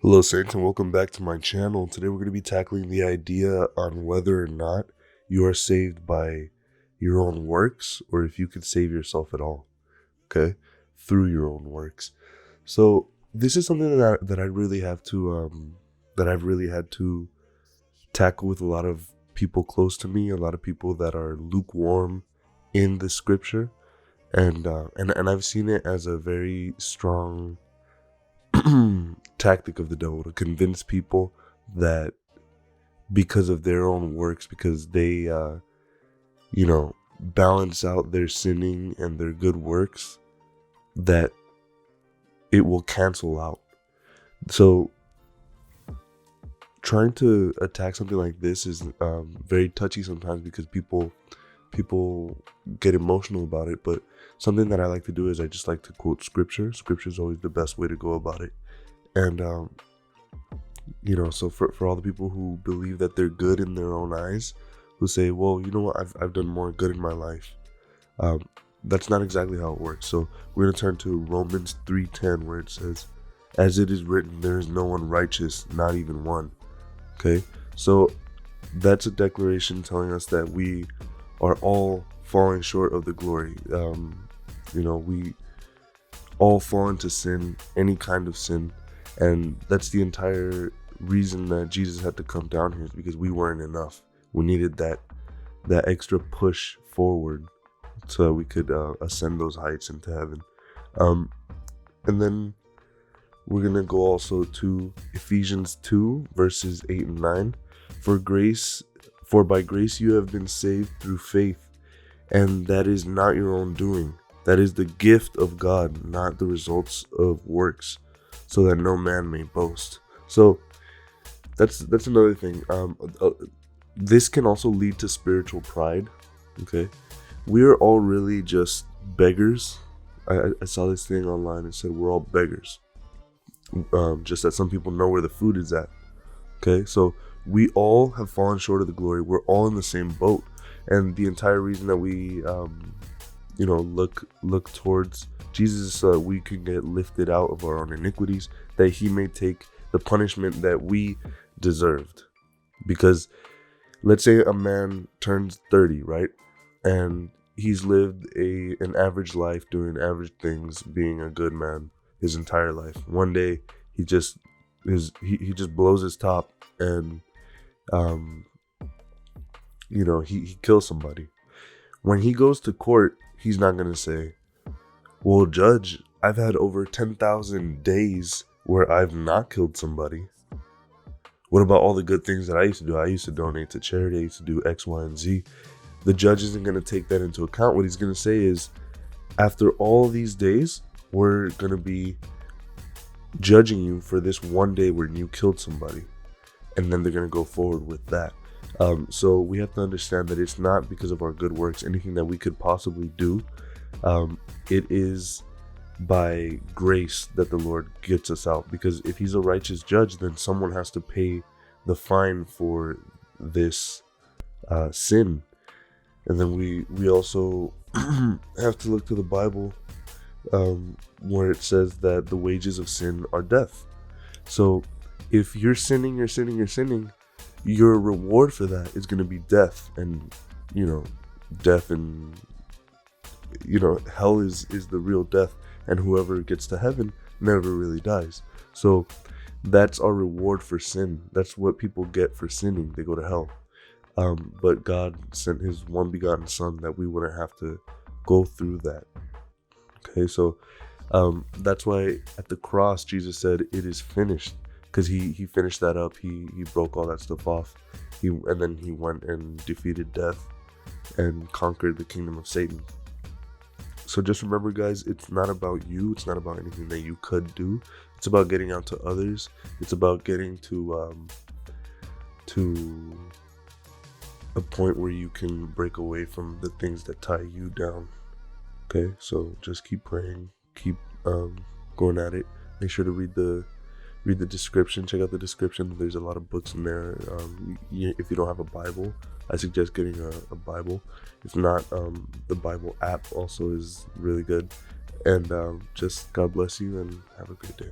Hello, Saints, and welcome back to my channel. Today we're going to be tackling the idea on whether or not you are saved by your own works or if you could save yourself at all, okay, through your own works. So this is something that I really have to that I've really had to tackle with a lot of people close to me, a lot of people that are lukewarm in the scripture, and I've seen it as a very strong tactic of the devil to convince people that because of their own works, because they balance out their sinning and their good works, that it will cancel out. So trying to attack something like this is very touchy sometimes because people get emotional about it. But something that I like to do is I just like to quote scripture. Scripture is always the best way to go about it. And so for all the people who believe that they're good in their own eyes, who say, well, you know what, I've done more good in my life, that's not exactly how it works. So we're going to turn to Romans 3:10, where it says, as it is written, there is no one righteous, not even one. Okay, so that's a declaration telling us that we are all falling short of the glory. We all fall into sin, any kind of sin, and that's the entire reason that Jesus had to come down here, is because we weren't enough. We needed that extra push forward so that we could ascend those heights into heaven. And then we're gonna go also to Ephesians 2 verses 8 and 9. For by grace you have been saved through faith, and that is not your own doing. That is the gift of God, not the results of works, so that no man may boast. So that's another thing. This can also lead to spiritual pride. Okay, we are all really just beggars. I saw this thing online and said we're all beggars. Just that some people know where the food is at. Okay, so we all have fallen short of the glory. We're all in the same boat, and the entire reason that we look towards Jesus, so that we can get lifted out of our own iniquities, that he may take the punishment that we deserved. Because let's say a man turns 30, right, and he's lived an average life, doing average things, being a good man his entire life. One day he just blows his top, and he kills somebody. When he goes to court, he's not going to say, well, judge, I've had over 10,000 days where I've not killed somebody. What about all the good things that I used to do? I used to donate to charity. I used to do X, Y, and Z. The judge isn't going to take that into account. What he's going to say is, after all these days, we're going to be judging you for this one day where you killed somebody. And then they're going to go forward with that. So we have to understand that it's not because of our good works, anything that we could possibly do. It is by grace that the Lord gets us out. Because if he's a righteous judge, then someone has to pay the fine for this sin. And then we also have to look to the Bible, where it says that the wages of sin are death. So if you're sinning, your reward for that is going to be death. And death, and hell is the real death, and whoever gets to heaven never really dies. So that's our reward for sin. That's what people get for sinning. They go to hell. But God sent his one begotten son that we wouldn't have to go through that. Okay, so that's why at the cross Jesus said it is finished, because he finished that up. He broke all that stuff off. And then he went and defeated death and conquered the kingdom of Satan. So just remember, guys, it's not about you. It's not about anything that you could do. It's about getting out to others. It's about getting to a point where you can break away from the things that tie you down. Okay, so just keep praying, keep going at it. Make sure to read the description. Check out the description. There's a lot of books in there. If you don't have a Bible, I suggest getting a Bible. If not, the Bible app also is really good. And just God bless you and have a great day.